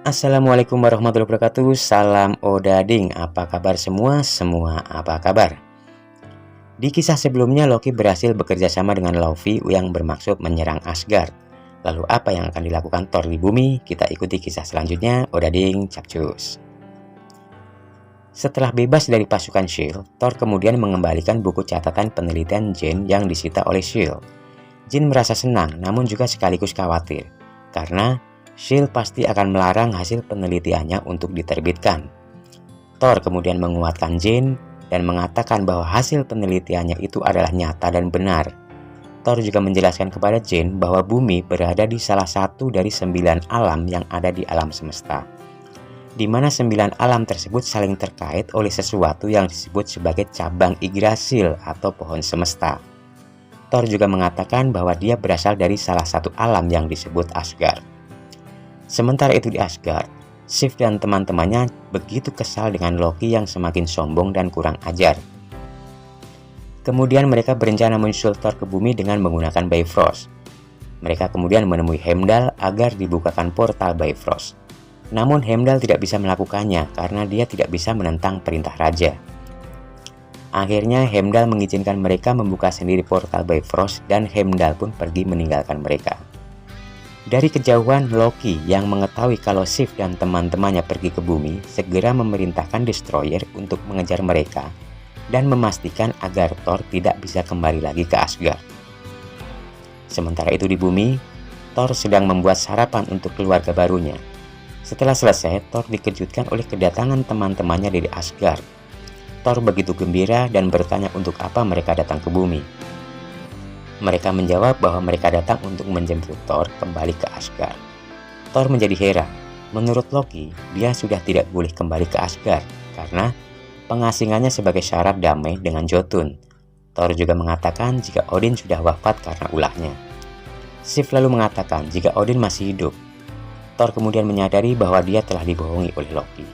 Assalamualaikum warahmatullahi wabarakatuh. Salam Odading. Apa kabar semua? Semua apa kabar? Di kisah sebelumnya Loki berhasil bekerja sama dengan Laufey yang bermaksud menyerang Asgard. Lalu apa yang akan dilakukan Thor di bumi? Kita ikuti kisah selanjutnya. Odading capcus. Setelah bebas dari pasukan S.H.I.E.L.D., Thor kemudian mengembalikan buku catatan penelitian Jane yang disita oleh S.H.I.E.L.D. Jane merasa senang namun juga sekaligus khawatir karena S.H.I.E.L.D. pasti akan melarang hasil penelitiannya untuk diterbitkan. Thor kemudian menguatkan Jane dan mengatakan bahwa hasil penelitiannya itu adalah nyata dan benar. Thor juga menjelaskan kepada Jane bahwa bumi berada di salah satu dari 9 alam yang ada di alam semesta, di mana 9 alam tersebut saling terkait oleh sesuatu yang disebut sebagai cabang Yggdrasil atau pohon semesta. Thor juga mengatakan bahwa dia berasal dari salah satu alam yang disebut Asgard. Sementara itu di Asgard, Sif dan teman-temannya begitu kesal dengan Loki yang semakin sombong dan kurang ajar. Kemudian mereka berencana menyusul Thor ke bumi dengan menggunakan Bifrost. Mereka kemudian menemui Heimdall agar dibukakan portal Bifrost. Namun Heimdall tidak bisa melakukannya karena dia tidak bisa menentang perintah raja. Akhirnya Heimdall mengizinkan mereka membuka sendiri portal Bifrost dan Heimdall pun pergi meninggalkan mereka. Dari kejauhan, Loki yang mengetahui kalau Sif dan teman-temannya pergi ke bumi segera memerintahkan Destroyer untuk mengejar mereka dan memastikan agar Thor tidak bisa kembali lagi ke Asgard. Sementara itu di bumi, Thor sedang membuat sarapan untuk keluarga barunya. Setelah selesai, Thor dikejutkan oleh kedatangan teman-temannya dari Asgard. Thor begitu gembira dan bertanya untuk apa mereka datang ke bumi. Mereka menjawab bahwa mereka datang untuk menjemput Thor kembali ke Asgard. Thor menjadi heran. Menurut Loki, dia sudah tidak boleh kembali ke Asgard karena pengasingannya sebagai syarat damai dengan Jotun. Thor juga mengatakan jika Odin sudah wafat karena ulahnya. Sif lalu mengatakan jika Odin masih hidup. Thor kemudian menyadari bahwa dia telah dibohongi oleh Loki.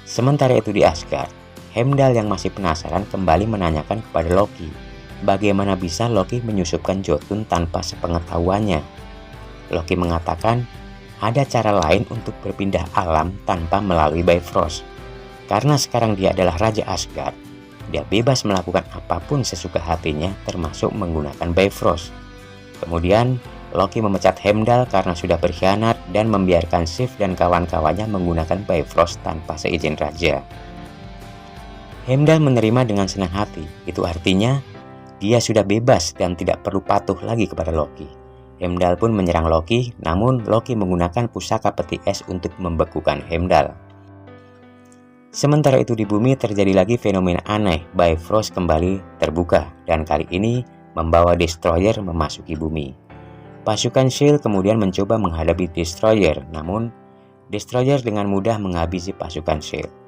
Sementara itu di Asgard, Heimdall yang masih penasaran kembali menanyakan kepada Loki bagaimana bisa Loki menyusupkan Jotun tanpa sepengetahuannya. Loki mengatakan ada cara lain untuk berpindah alam tanpa melalui Bifrost. Karena sekarang dia adalah Raja Asgard, dia bebas melakukan apapun sesuka hatinya termasuk menggunakan Bifrost. Kemudian Loki memecat Heimdall karena sudah berkhianat dan membiarkan Sif dan kawan-kawannya menggunakan Bifrost tanpa seizin raja. Heimdall menerima dengan senang hati. Itu artinya dia sudah bebas dan tidak perlu patuh lagi kepada Loki. Heimdall pun menyerang Loki, namun Loki menggunakan pusaka peti es untuk membekukan Heimdall. Sementara itu di bumi terjadi lagi fenomena aneh. Bifrost kembali terbuka dan kali ini membawa Destroyer memasuki bumi. Pasukan S.H.I.E.L.D. kemudian mencoba menghadapi Destroyer, namun Destroyer dengan mudah menghabisi pasukan S.H.I.E.L.D.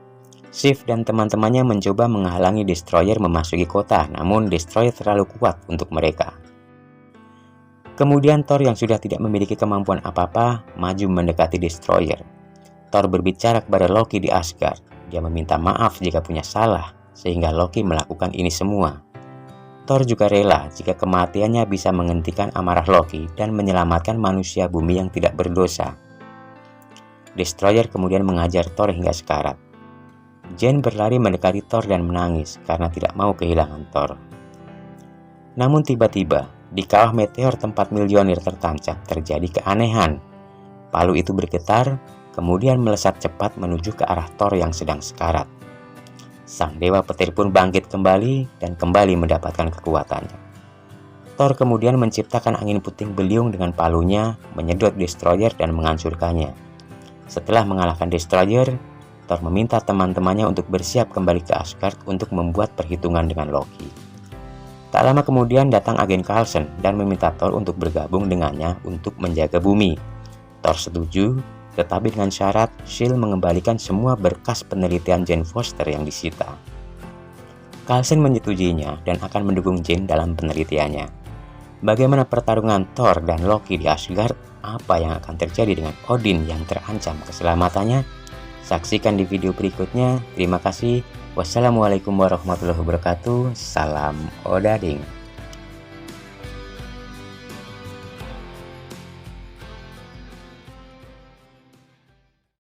Sif dan teman-temannya mencoba menghalangi Destroyer memasuki kota, namun Destroyer terlalu kuat untuk mereka. Kemudian Thor yang sudah tidak memiliki kemampuan apa-apa maju mendekati Destroyer. Thor berbicara kepada Loki di Asgard. Dia meminta maaf jika punya salah, sehingga Loki melakukan ini semua. Thor juga rela jika kematiannya bisa menghentikan amarah Loki dan menyelamatkan manusia bumi yang tidak berdosa. Destroyer kemudian mengajar Thor hingga sekarat. Jane berlari mendekati Thor dan menangis karena tidak mau kehilangan Thor. Namun tiba-tiba, di kawah meteor tempat milioner tertancap terjadi keanehan. Palu itu bergetar, kemudian melesat cepat menuju ke arah Thor yang sedang sekarat. Sang dewa petir pun bangkit kembali dan kembali mendapatkan kekuatannya. Thor kemudian menciptakan angin puting beliung dengan palunya, menyedot Destroyer dan menghancurkannya. Setelah mengalahkan Destroyer, Thor meminta teman-temannya untuk bersiap kembali ke Asgard untuk membuat perhitungan dengan Loki. Tak lama kemudian datang agen Coulson dan meminta Thor untuk bergabung dengannya untuk menjaga bumi. Thor setuju, tetapi dengan syarat S.H.I.E.L.D. mengembalikan semua berkas penelitian Jane Foster yang disita. Coulson menyetujuinya dan akan mendukung Jane dalam penelitiannya. Bagaimana pertarungan Thor dan Loki di Asgard? Apa yang akan terjadi dengan Odin yang terancam keselamatannya? Saksikan di video berikutnya. Terima kasih. Wassalamualaikum warahmatullahi wabarakatuh. Salam Odading.